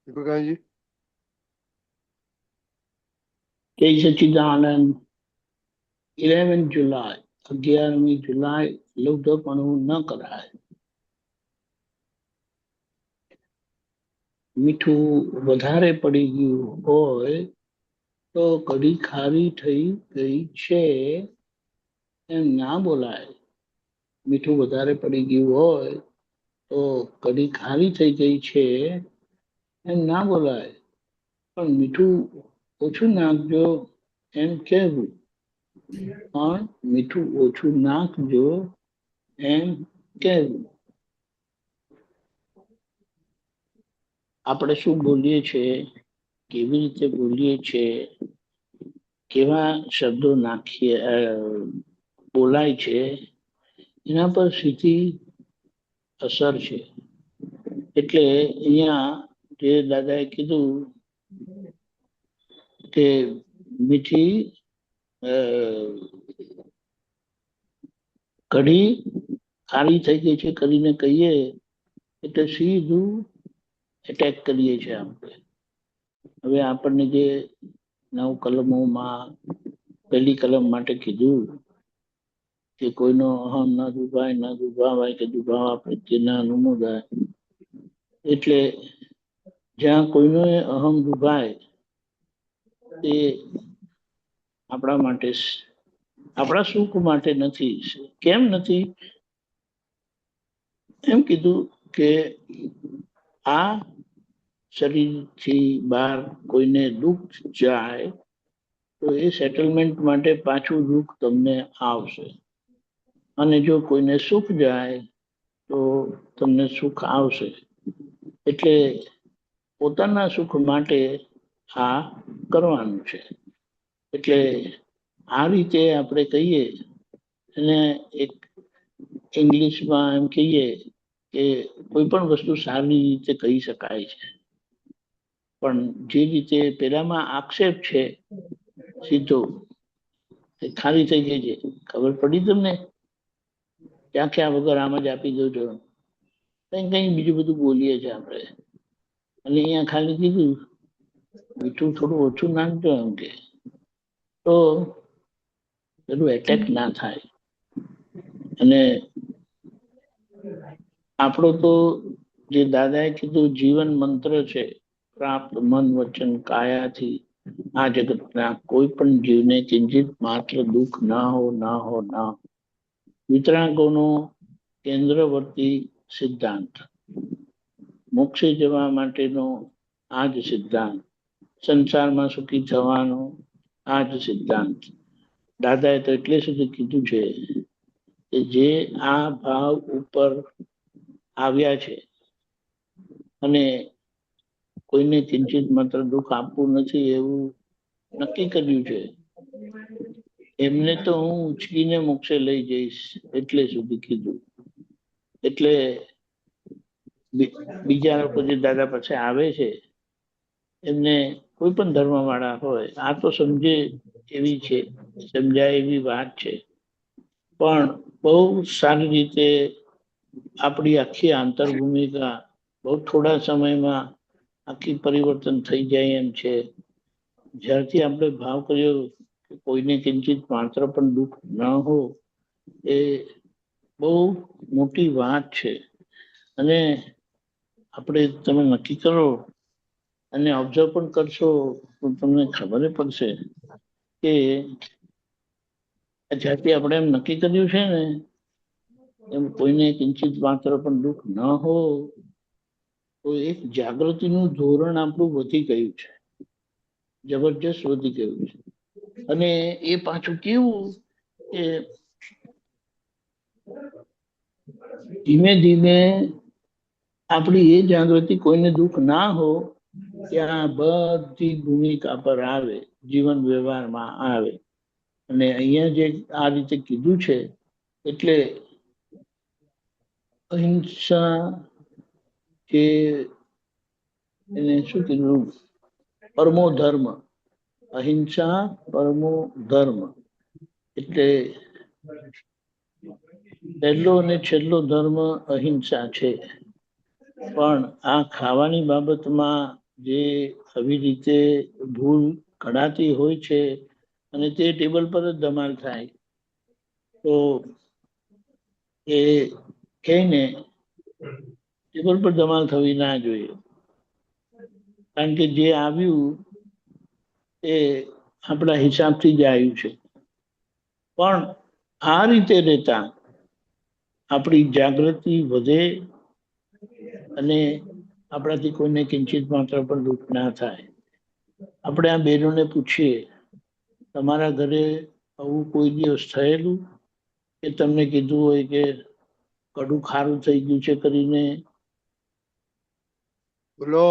પ્રકાશજી, જય સચિદાનંદ. 11 જુલાઈ, 11મી જુલાઈ લૌધપણું ન કરાય. મીઠું વધારે પડી ગયું હોય તો કઢી ખારી થઈ ગઈ છે એમ ના બોલાય. મીઠું વધારે પડી ગયું હોય તો કઢી ખારી થઈ ગઈ છે એમ ના બોલાય. પણ મીઠું ઓછું નાખજો એમ કહેવું. પણ મીઠું ઓછું નાખજો એમ કહેવું. આપણે શું બોલીએ છીએ, કેવી રીતે બોલીએ છીએ, કેવા શબ્દો નાખીએ બોલાય છે, એના પર સીધી અસર છે. એટલે અહીંયા જે દાદાએ કીધું કે મીઠી કઢી ખારી થઈ ગઈ છે કરીને કહીએ એટલે સીધું એટેક કરીએ છીએ આપણે. હવે આપણને જે 9 કલમોમાં પહેલી કલમ માટે કીધું કે કોઈનો અહમ ન દુભાય, ન દુભાવાય કે દુભાવા પ્રત્યે ન અનુમોદાય. એટલે જ્યાં કોઈનો અહમ દુભાય તે આપણા માટે, આપણા સુખ માટે નથી. કેમ નથી? એમ કીધું કે આ શરીરથી બહાર કોઈને દુઃખ જાય તો એ સેટલમેન્ટ માટે પાછું દુઃખ તમને આવશે. અને જો કોઈને સુખ જાય તો તમને સુખ આવશે. એટલે પોતાના સુખ માટે આ કરવાનું છે. એટલે આ રીતે આપણે કહીએ અને એક ઇંગ્લિશમાં એમ કહીએ કે કોઈ પણ વસ્તુ સારી રીતે કહી શકાય છે. પણ જે રીતે પેલામાં આક્ષેપ છે સીધો, ખાલી થઈ ગઈ છે, ખબર પડી તમને? વ્યાખ્યા વગર આમ જ આપી દો છો. કઈ કઈ બીજું બધું બોલીએ છીએ આપણે. અને અહીંયા ખાલી કીધું મીઠું થોડું ઓછું નાખજો એમ કે, તો પેલું એટેક ના થાય. અને આપણો તો જે દાદાએ કીધું જીવન મંત્ર છે, પ્રાપ્ત મન વચન કાયાથી આ જગતના કોઈ પણ જીવને કિંચિત માત્ર દુઃખ ના હો, ના હો, ના હો. વિતરાગોનો કેન્દ્રવર્તી સિદ્ધાંત, મોક્ષે જવા માટેનો આ જ સિદ્ધાંત, સંસારમાં સુખી થવાનો આ જ સિદ્ધાંત. દાદાએ તો એટલે સુધી કીધું છે કે જે આ ભાવ ઉપર આવ્યા છે અને કોઈને કિંચિત માત્ર દુઃખ આપવું નથી એવું નક્કી કર્યું છે, એમને તો હું ઉચકીને મોક્ષે લઈ જઈશ એટલે સુધી કીધું. એટલે બીજા લોકો જે દાદા પાસે આવે છે એમને કોઈ પણ ધર્મ વાળા હોય આ તો સમજે એવી છે, સમજાય એવી વાત છે. પણ બહુ સારી રીતે આપણી આખી આંતર ભૂમિકા બહુ થોડા સમયમાં આખી પરિવર્તન થઈ જાય એમ છે. જ્યારથી આપણે ભાવ કર્યો કે કોઈને કિંચિત માત્ર પણ દુઃખ ન હો, એ બહુ મોટી વાત છે. અને આપણે તમે નક્કી કરો અને ઓબ્ઝર્વ પણ કરશો તો તમને ખબર પડશે કે જ્યારથી આપણે એમ નક્કી કર્યું છે ને એમ કોઈને કિંચિત માત્ર પણ દુઃખ ન હો, તો એક જાગૃતિનું ધોરણ આપણું વધી ગયું છે, જબરજસ્ત વધી ગયું છે. અને એ પાછું કેવું કે ધીમે ધીમે આપણી એ જાગૃતિ કોઈને દુઃખ ના હો ત્યાં બધી ભૂમિકા પર આવે, જીવન વ્યવહારમાં આવે. અને અહીંયા જે આ રીતે કીધું છે એટલે અહિંસા કે એને શું કીધું, પરમો ધર્મ, અહિંસા પરમો ધર્મ. એટલે પહેલો અને છેલ્લો ધર્મ અહિંસા છે. પણ આ ખાવાની બાબતમાં જે આવી રીતે ભૂલ કઢાતી હોય છે અને તે ટેબલ પર જ ધમાલ થાય તો એ કહીને ટેબલ પર ધમાલ થવી ના જોઈએ. કારણ કે જે આવ્યું એ આપણા હિસાબથી જ આવ્યું છે. પણ આ રીતે રહેતા આપણી જાગૃતિ વધે અને આપણાથી કોઈને કિંચિત માત્ર પણ દુઃખ ના થાય. આપણે આ બહેનોને પૂછીએ, તમારા ઘરે આવું કોઈ દિવસ થયેલું કે તમને કીધું હોય કે કડું ખારું થઈ ગયું છે કરીને? બોલો.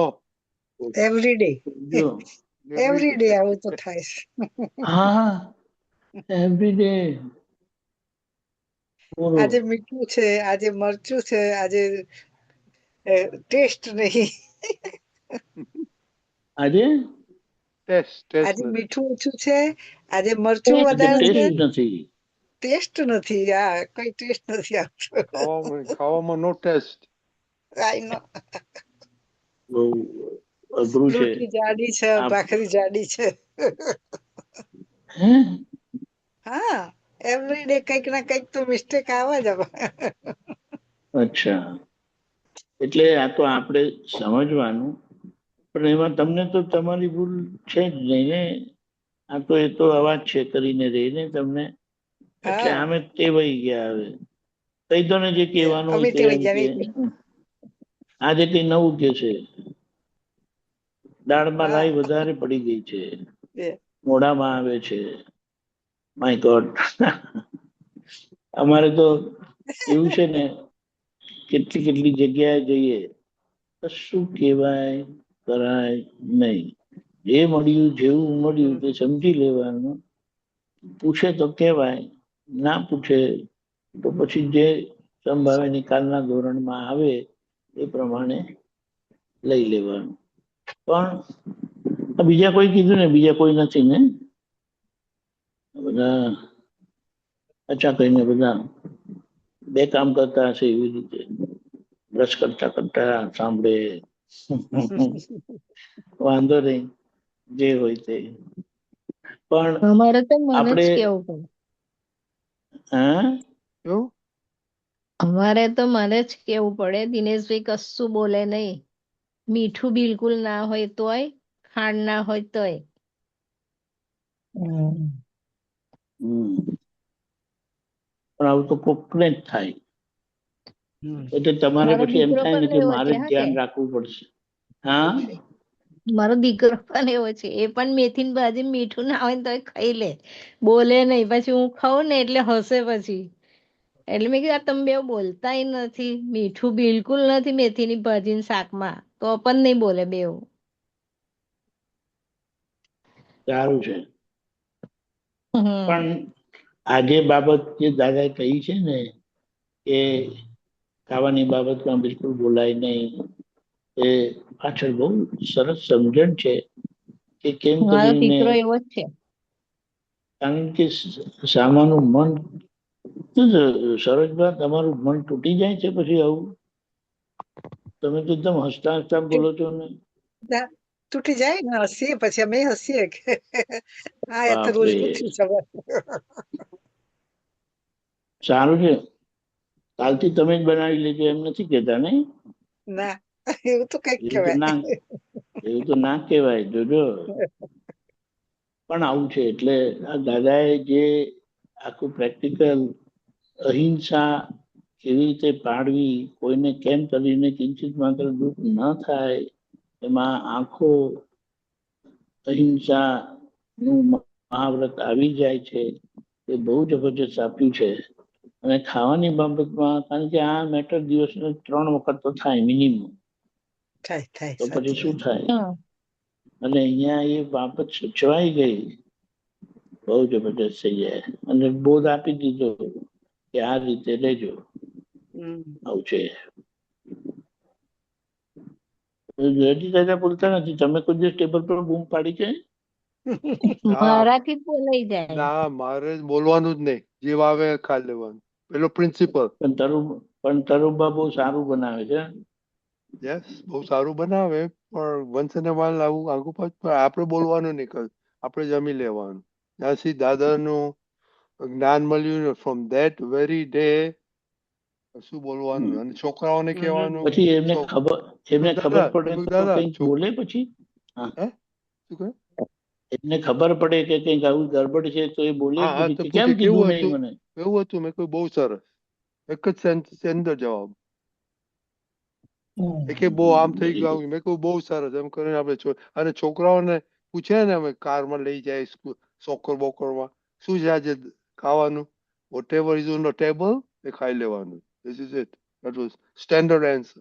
એવરી ડે જો એવરી ડે આવું તો થાય છે. હા, એવરી ડે. બોલો. આજે મીઠું છે, આજે મરચું છે, આજે ટેસ્ટ નહીં, આજે ટેસ્ટ આજે નથી. મીઠું ઓછું છે, આજે મરચું આજે વધારે છે, ટેસ્ટ નથી. ટેસ્ટ નથી. આ કઈ ટેસ્ટ નથી આવતો. ખાવામાં નો ટેસ્ટ. આઈ નો. બહુ અઘરું છે. રોટલી જાડી છે, આપ ભાખરી જાડી છે. હે હા, એવરી ડે કઈક ના કઈક તો મિસ્ટેક આવે જ હવે. અચ્છા, એટલે આ તો આપણે સમજવાનું, પણ એમાં તમને તો તમારી ભૂલ છે જ નહીં ને. આ તો એ તો અવાજ છે કરીને રહીને તમને, એટલે હા, આમે ટેવાઈ ગયા હવે. કહી દો ને જે કહેવાનું અમે હોય તે તે એમ કે ગયા આજે કઈ નવું કે છે, દાળમાં હા, રાઈ વધારે પડી ગઈ છે, બે. મોઢામાં આવે છે. My God. અમારે તો એવું છે ને, કેટલી કેટલી જગ્યાએ જઈએ, કશું કહેવાય કરાય નહીં. જે મળ્યું જેવું મળ્યું તે સમજી લેવાનું. પૂછે તો કહેવાય, ના પૂછે તો પછી જે સંભાવે નિકાલના ધોરણમાં આવે એ પ્રમાણે લઈ લેવાનું. પણ બીજા કોઈ કીધું ને, બીજા કોઈ નથી ને? બધા અચ્છા કહીને બધા બે કામ કરતા હશે એવી રીતે, બ્રશ કરતા કરતા સાંભળે. વાંધો નહીં, જે હોય તે. પણ અમારે તો મને જ આપણે કેવું પડે. હા, શું? અમારે તો મને જ કેવું પડે, દિનેશભાઈ કશું બોલે નહીં. મીઠું બિલકુલ ના હોય તોય, ખાંડ ના હોય તોય. પણ આવું તો કોકને જ થાય. એટલે તમારે મારો પછી એમ દીકરો થાય ને પણ કે એવો મારે છે જ હા કે ધ્યાન રાખવું પડશે. હા, મારો દીકરો પણ એવો છે, એ પણ મેથીની ભાજી મીઠું ના હોય ને તોય ખાઈ લે, બોલે નહીં. પછી હું ખાઉં ને એટલે હસે પછી. એટલે મેં કીધું આ તમે બે બોલતાય નથી, મીઠું બિલકુલ નથી મેથીની ભાજી શાકમાં, તો પણ નહીં બોલે બેવ. સારું છે. પણ હમ આજે બાબત જે દાદાએ કહી છે ને કે ખાવાની બાબતમાં બિલકુલ બોલાય નહીં, એ પાછળ બહુ સરસ સમજણ છે કે કેમ મારો કરીને. દીકરો એવો જ છે. કારણ કે સામાનું મન, સરોજબા તમારું મન તૂટી જાય છે પછી આવું? તમે તો એકદમ હસતા હસતા બોલો છો ને. તૂટી જાય ને હસીએ, પછી અમે હસીએ કે હા એ તો બાપરે, રોજનું થયું છે હવે. સારું છે. કાલથી તમે જ બનાવી લેજો એમ નથી કેતા ને? ના, એવું તો કઈક એવું તો કહેવાય. ના, એવું તો ના કહેવાય, જોજો. પણ આવું છે એટલે આ દાદાએ જે આખું પ્રેક્ટિકલ અહિંસા કેવી રીતે પાડવી, કોઈને કેમ કરીને કિંચિત માત્ર દુઃખ ન થાય, એમાં આખો અહિંસા નું મહાવ્રત આવી જાય છે. એ બહુ જબરજસ્ત આપ્યું છે. અને ખાવાની બાબતમાં, કારણ કે આ મેટર દિવસને 3 વખત તો થાય મિનિમમ, થાય થાય, તો પછી સાચી શું વાત. થાય? હમ. અને અહીંયા એ બાબત સચવાઈ ગઈ, બહુ જબરદસ્ત થઈ જાય. અને બોધ આપી દીધો કે આ રીતે લેજો, આવું છે. રેડી દાદા બોલતા નથી. તમે કોઈ દિવસ ટેબલ પર બૂમ પાડી છે? ના, મારાથી જ બોલાઈ જાય. ના, મારે બોલવાનું જ નહીં, જે આવે એ ખાઈ લેવાનું. પેલો પ્રિન્સિપલ. પણ તરુબા બહુ સારું બનાવે છે. યસ બહુ સારું બનાવે, પણ વન્સ ઇન અ વ્હાઇલ આવું આગુ પાછું પણ આપણે બોલવાનું નહીં, આપણે જમી લેવાનું. ત્યાંથી દાદાનું જ્ઞાન મળ્યું ને, ફ્રોમ ધેટ વેરી ડે શું બોલવાનું, અને છોકરાઓને કહેવાનું. પછી એમને ખબર દાદા પડે તો દાદા કંઈક બોલે પછી. હે શું કહે? એમને ખબર પડે કે કંઈક આવું ગડબડ છે તો એ બોલે હા પછી તો કે કેમ પૂછે કીધું કેવું નહીં હતું, મને. કેવું હતું? મેં કહ્યું બહુ સરસ. એક જ સેન્ટર જવાબ. કે બહુ આમ થઈ Very good. ગયું. મેં કહ્યું બહુ સરસ. એમ કરીને આપણે અને છોકરાઓને પૂછે ને, અમે કારમાં લઈ જાય સ્કૂલ સોકર બોકરમાં, શું છે આજે ખાવાનું, whatever is on the table એ ખાઈ લેવાનું. This is it. That was standard answer.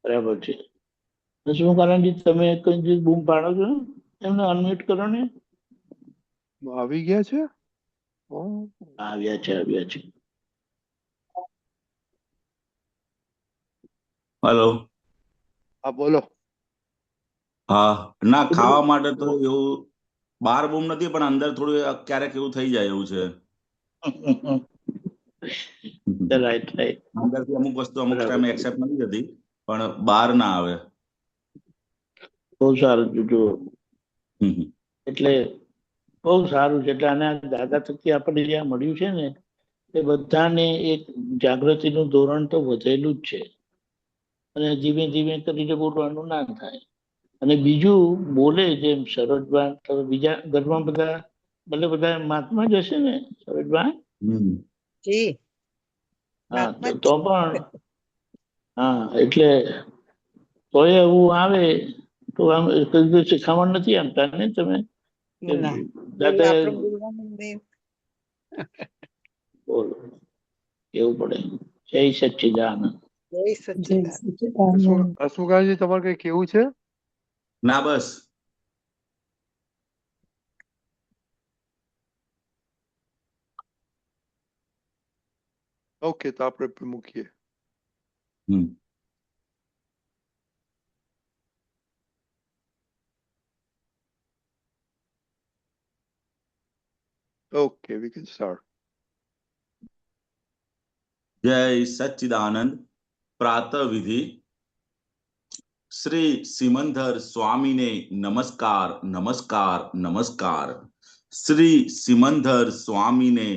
બરાબર છે. શું કારણજી તમે કઈ બૂમ પાડો છો? એમને અનમ્યુટ કરો ને. આવી ગયા છે. આવ્યા છે. હેલો. હા બોલો. હા ના, ખાવા માટે તો એવું બહાર બૂમ નથી, પણ અંદર થોડું ક્યારેક એવું થઈ જાય એવું છે. રાઈટ. અંદરથી અમુક વસ્તુ અમુક બરાબર ટાઈમે છે. એક્સેપ્ટ નથી થતી, પણ બહાર ના આવે. બહુ સારું જુઓ. હમ. એટલે બહુ સારું છે. એટલે આના દાદા થકી આપણે જ્યાં મળ્યું છે ને, એ બધાને એક જાગૃતિનું ધોરણ તો વધેલું જ છે, અને ધીમે ધીમે કરીને બોલવાનું ના થાય. અને બીજું બોલે જેમ સરોજબા, બીજા ઘરમાં બધા મહાત્મા જ હશે ને સરોજબા? જી હા મહાત્મા જ તો પણ હા, એટલે કોઈ એવું આવે તો આમ કઈ શીખામણ નથી આપતા ને તમે? છે. ના દાદા આપણે બોલવાનું નહીં. બોલો એવું પડે. જય સચ્ચિદાનંદ. જય સચ્ચિદાનંદ. હસમુખાજી તમારે કઈ કેવું છે? ના બસ. ઓકે, તો આપણે મૂકીએ. Okay, we can start. જય સચ્ચિદાનંદ. પ્રાતઃ વિધિ. શ્રી સિમંદર સ્વામીને નમસ્કાર નમસ્કાર નમસ્કાર. શ્રી સિમંદર સ્વામીને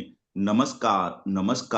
નમસ્કાર નમસ્કાર.